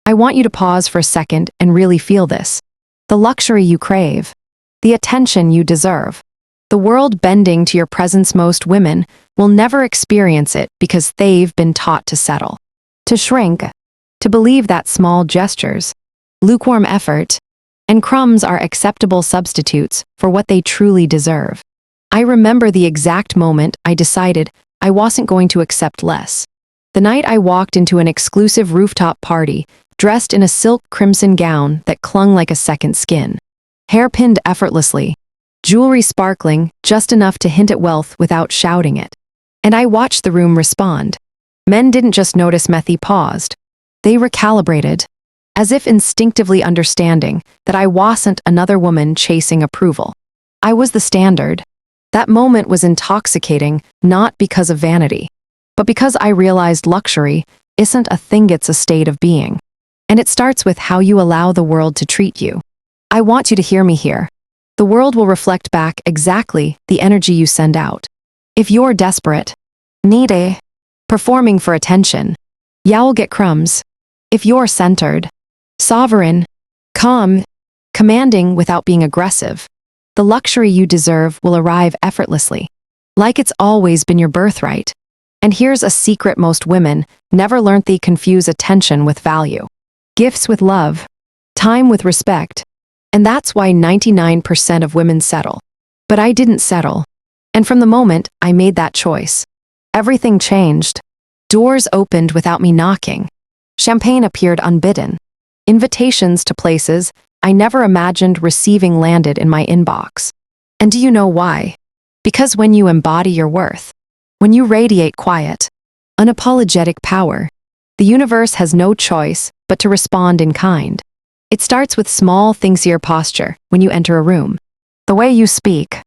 I want you to pause for a second and really feel this. The luxury you crave. The attention you deserve. The world bending to your presence. Most women will never experience it because they've been taught to settle, to shrink, to believe that small gestures, lukewarm effort, and crumbs are acceptable substitutes for what they truly deserve. I remember the exact moment I decided I wasn't going to accept less. The night I walked into an exclusive rooftop party, dressed in a silk crimson gown that clung like a second skin. Hair pinned effortlessly, jewelry sparkling just enough to hint at wealth without shouting it. And I watched the room respond. Men didn't just notice Methy paused. They recalibrated, as if instinctively understanding that I wasn't another woman chasing approval. I was the standard. That moment was intoxicating, not because of vanity, but because I realized luxury isn't a thing, it's a state of being. And it starts with how you allow the world to treat you. I want you to hear me here. The world will reflect back exactly the energy you send out. If you're desperate, needy, performing for attention, you'll get crumbs. If you're centered, sovereign, calm, commanding without being aggressive, the luxury you deserve will arrive effortlessly, like it's always been your birthright. And here's a secret: most women never learned they confuse attention with value, gifts with love, time with respect. And that's why 99% of women settle. But I didn't settle. And from the moment I made that choice, everything changed. Doors opened without me knocking. Champagne appeared unbidden. Invitations to places I never imagined receiving landed in my inbox. And do you know why? Because when you embody your worth, when you radiate quiet, unapologetic power, the universe has no choice but to respond in kind. It starts with small things: your posture when you enter a room, the way you speak,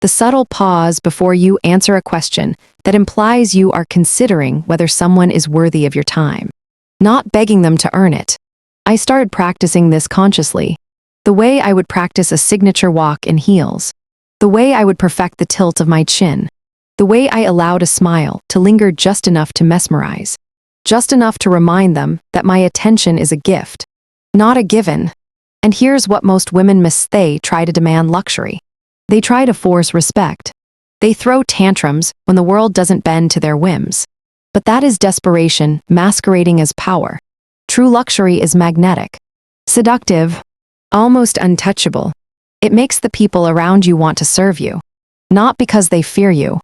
the subtle pause before you answer a question that implies you are considering whether someone is worthy of your time, not begging them to earn it. I started practicing this consciously, the way I would practice a signature walk in heels, the way I would perfect the tilt of my chin, the way I allowed a smile to linger just enough to mesmerize, just enough to remind them that my attention is a gift, not a given. And here's what most women miss: they try to demand luxury. They try to force respect. They throw tantrums when the world doesn't bend to their whims. But that is desperation masquerading as power. True luxury is magnetic, seductive, almost untouchable. It makes the people around you want to serve you, not because they fear you,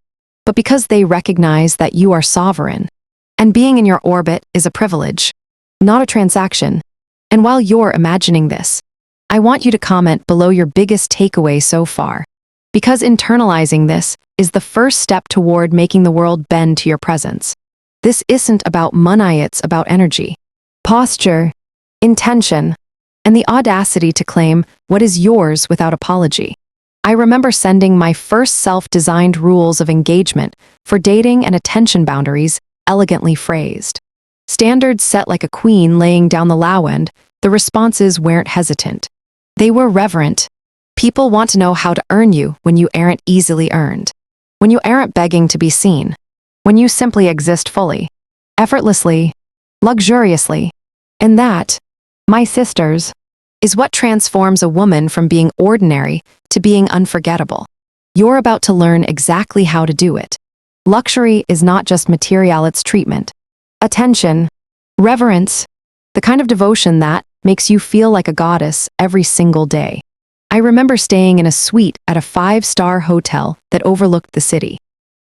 but because they recognize that you are sovereign. And being in your orbit is a privilege, not a transaction. And while you're imagining this, I want you to comment below your biggest takeaway so far, because internalizing this is the first step toward making the world bend to your presence. This isn't about money, it's about energy, posture, intention, and the audacity to claim what is yours without apology. I remember sending my first self-designed rules of engagement for dating and attention boundaries, elegantly phrased. Standards set like a queen laying down the low end. The responses weren't hesitant. They were reverent. People want to know how to earn you when you aren't easily earned, when you aren't begging to be seen, when you simply exist fully, effortlessly, luxuriously. And that, my sisters, is what transforms a woman from being ordinary to being unforgettable. You're about to learn exactly how to do it. Luxury is not just material, it's treatment, attention, reverence, the kind of devotion that makes you feel like a goddess every single day. I remember staying in a suite at a 5-star hotel that overlooked the city.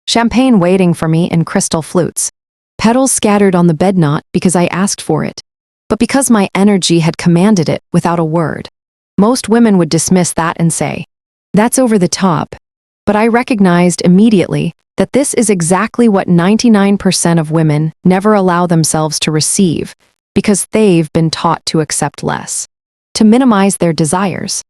Champagne waiting for me in crystal flutes. Petals scattered on the bed, not because I asked for it, but because my energy had commanded it without a word. Most women would dismiss that and say, "That's over the top." But I recognized immediately that this is exactly what 99% of women never allow themselves to receive, because they've been taught to accept less, to minimize their desires,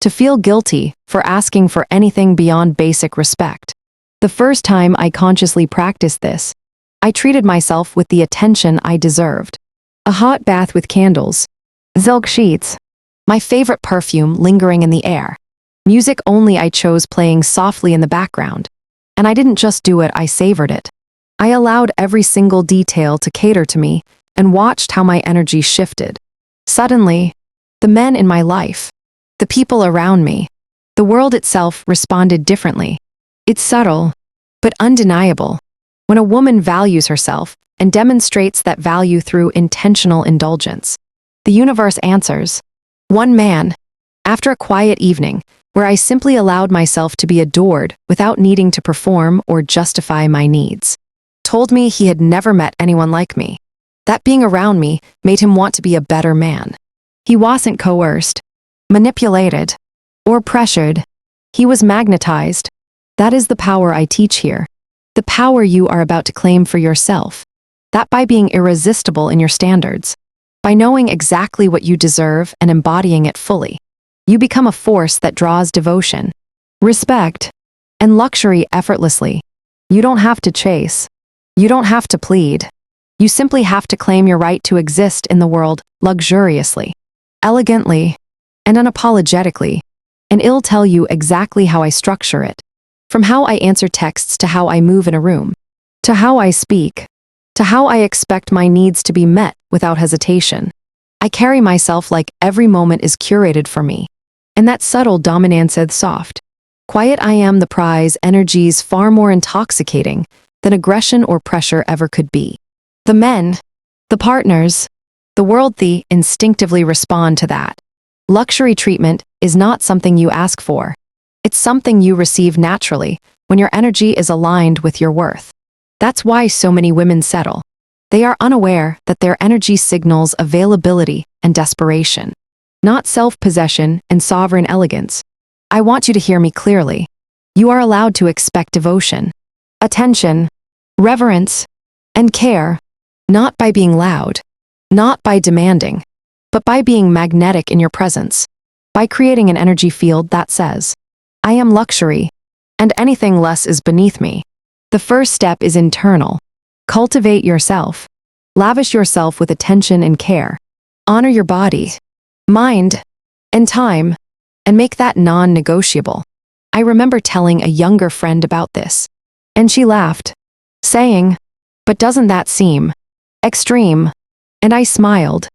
to feel guilty for asking for anything beyond basic respect. The first time I consciously practiced this, I treated myself with the attention I deserved. A hot bath with candles, silk sheets, my favorite perfume lingering in the air, music only I chose playing softly in the background. And I didn't just do it, I savored it. I allowed every single detail to cater to me and watched how my energy shifted. Suddenly, the men in my life, the people around me, the world itself responded differently. It's subtle, but undeniable. When a woman values herself and demonstrates that value through intentional indulgence, the universe answers. One man, after a quiet evening, where I simply allowed myself to be adored without needing to perform or justify my needs, told me he had never met anyone like me. That being around me made him want to be a better man. He wasn't coerced, manipulated, or pressured. He was magnetized. That is the power I teach here. The power you are about to claim for yourself. That by being irresistible in your standards, by knowing exactly what you deserve and embodying it fully, you become a force that draws devotion, respect, and luxury effortlessly. You don't have to chase. You don't have to plead. You simply have to claim your right to exist in the world luxuriously, elegantly, and unapologetically. And I'll tell you exactly how I structure it. From how I answer texts to how I move in a room, to how I speak, to how I expect my needs to be met without hesitation. I carry myself like every moment is curated for me. And that subtle dominance is soft. Quiet I am the prize energies far more intoxicating than aggression or pressure ever could be. The men, the partners, the world instinctively respond to that. Luxury treatment is not something you ask for. It's something you receive naturally when your energy is aligned with your worth. That's why so many women settle. They are unaware that their energy signals availability and desperation, not self-possession and sovereign elegance. I want you to hear me clearly. You are allowed to expect devotion, attention, reverence, and care, not by being loud, not by demanding, but by being magnetic in your presence, by creating an energy field that says, I am luxury, and anything less is beneath me. The first step is internal. Cultivate yourself. Lavish yourself with attention and care. Honor your body, mind, and time, and make that non-negotiable. I remember telling a younger friend about this, and she laughed, saying, but doesn't that seem extreme? And I smiled,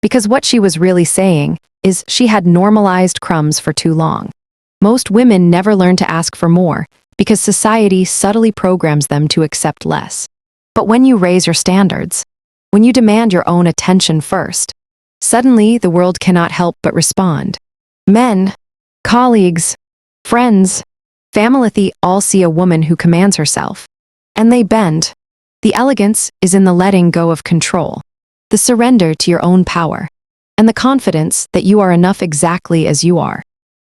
because what she was really saying is she had normalized crumbs for too long. Most women never learn to ask for more because society subtly programs them to accept less. But when you raise your standards, when you demand your own attention first, suddenly the world cannot help but respond. Men, colleagues, friends, family all see a woman who commands herself, and they bend. The elegance is in the letting go of control, the surrender to your own power, and the confidence that you are enough exactly as you are.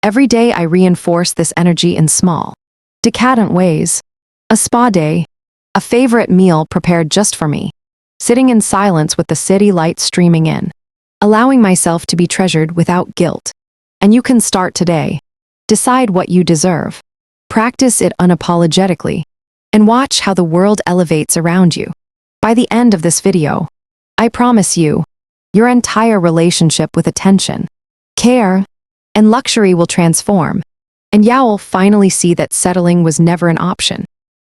Every day I reinforce this energy in small, decadent ways. A spa day, a favorite meal prepared just for me, sitting in silence with the city lights streaming in, allowing myself to be treasured without guilt. And you can start today. Decide what you deserve. Practice it unapologetically, and watch how the world elevates around you. By the end of this video, I promise you, your entire relationship with attention, care, and luxury will transform, and you'll finally see that settling was never an option.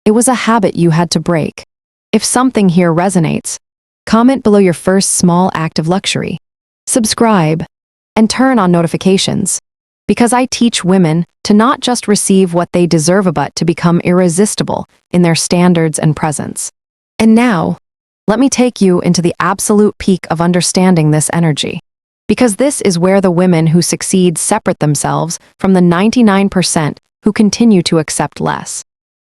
It was a habit you had to break. If something here resonates, comment below your first small act of luxury. Subscribe, and turn on notifications, because I teach women to not just receive what they deserve but to become irresistible in their standards and presence. And now, let me take you into the absolute peak of understanding this energy. Because this is where the women who succeed separate themselves from the 99% who continue to accept less.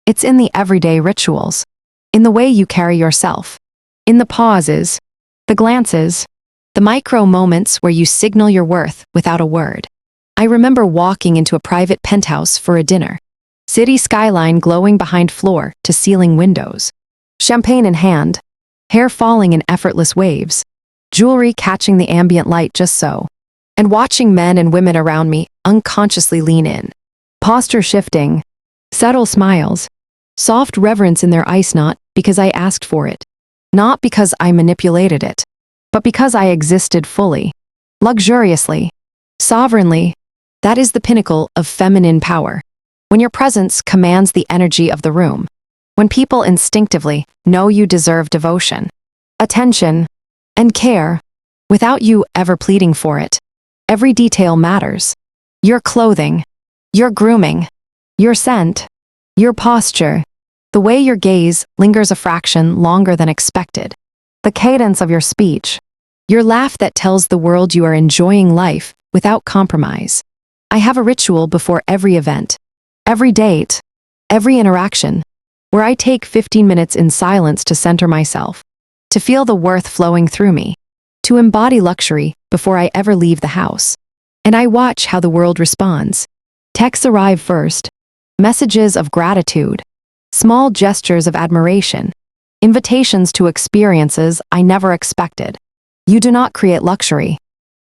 It's in the everyday rituals, in the way you carry yourself, in the pauses, the glances, the micro moments where you signal your worth without a word. I remember walking into a private penthouse for a dinner, city skyline glowing behind floor-to-ceiling windows, champagne in hand, hair falling in effortless waves, jewelry catching the ambient light just so, and watching men and women around me unconsciously lean in, posture shifting, subtle smiles, soft reverence in their eyes, not because I asked for it, not because I manipulated it, but because I existed fully, luxuriously, sovereignly. That is the pinnacle of feminine power. When your presence commands the energy of the room, when people instinctively know you deserve devotion, attention, and care, without you ever pleading for it. Every detail matters. Your clothing, your grooming, your scent, your posture, the way your gaze lingers a fraction longer than expected, the cadence of your speech, your laugh that tells the world you are enjoying life without compromise. I have a ritual before every event, every date, every interaction, where I take 15 minutes in silence to center myself, to feel the worth flowing through me, to embody luxury before I ever leave the house. And I watch how the world responds. Texts arrive first, messages of gratitude, small gestures of admiration, invitations to experiences I never expected. You do not create luxury.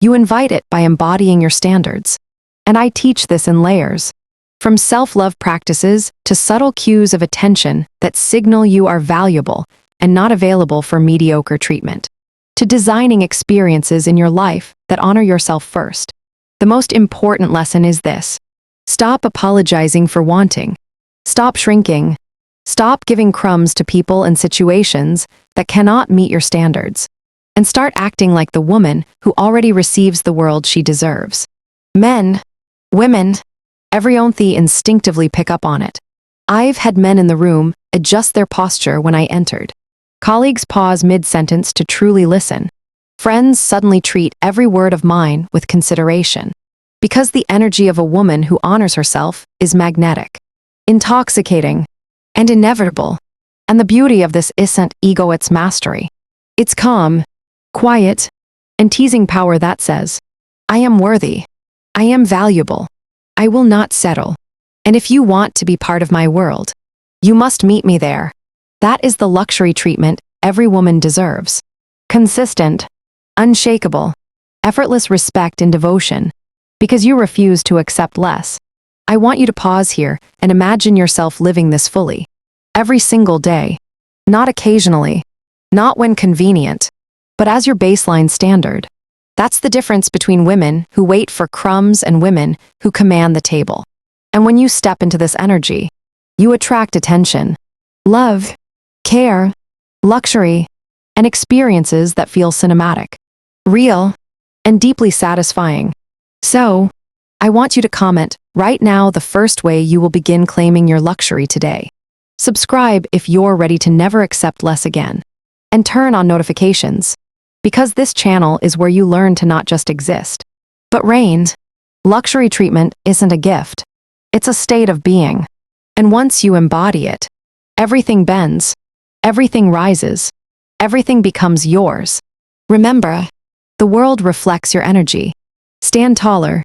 You invite it by embodying your standards. And I teach this in layers, from self-love practices to subtle cues of attention that signal you are valuable and not available for mediocre treatment, to designing experiences in your life that honor yourself first. The most important lesson is this: stop apologizing for wanting. Stop shrinking. Stop giving crumbs to people and situations that cannot meet your standards. And start acting like the woman who already receives the world she deserves. Men, women, everyone instinctively pick up on it. I've had men in the room adjust their posture when I entered. Colleagues pause mid-sentence to truly listen. Friends suddenly treat every word of mine with consideration. Because the energy of a woman who honors herself is magnetic, intoxicating, and inevitable. And the beauty of this isn't ego, it's mastery. It's calm, quiet, and teasing power that says, I am worthy. I am valuable. I will not settle. And if you want to be part of my world, you must meet me there. That is the luxury treatment every woman deserves. Consistent, unshakable, effortless respect and devotion, because you refuse to accept less. I want you to pause here and imagine yourself living this fully. Every single day. Not occasionally. Not when convenient. But as your baseline standard. That's the difference between women who wait for crumbs and women who command the table. And when you step into this energy, you attract attention, love, care, luxury, and experiences that feel cinematic, real, and deeply satisfying. So, I want you to comment right now the first way you will begin claiming your luxury today. Subscribe if you're ready to never accept less again. And turn on notifications, because this channel is where you learn to not just exist, but reign. Luxury treatment isn't a gift. It's a state of being. And once you embody it, everything bends, everything rises, everything becomes yours. Remember, the world reflects your energy. Stand taller,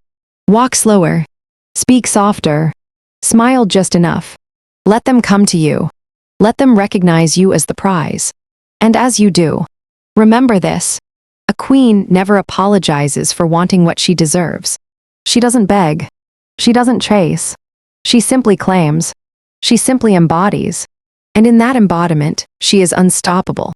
walk slower, speak softer, smile just enough. Let them come to you. Let them recognize you as the prize. And as you do, remember this: a queen never apologizes for wanting what she deserves. She doesn't beg. She doesn't chase. She simply claims. She simply embodies. And in that embodiment, she is unstoppable.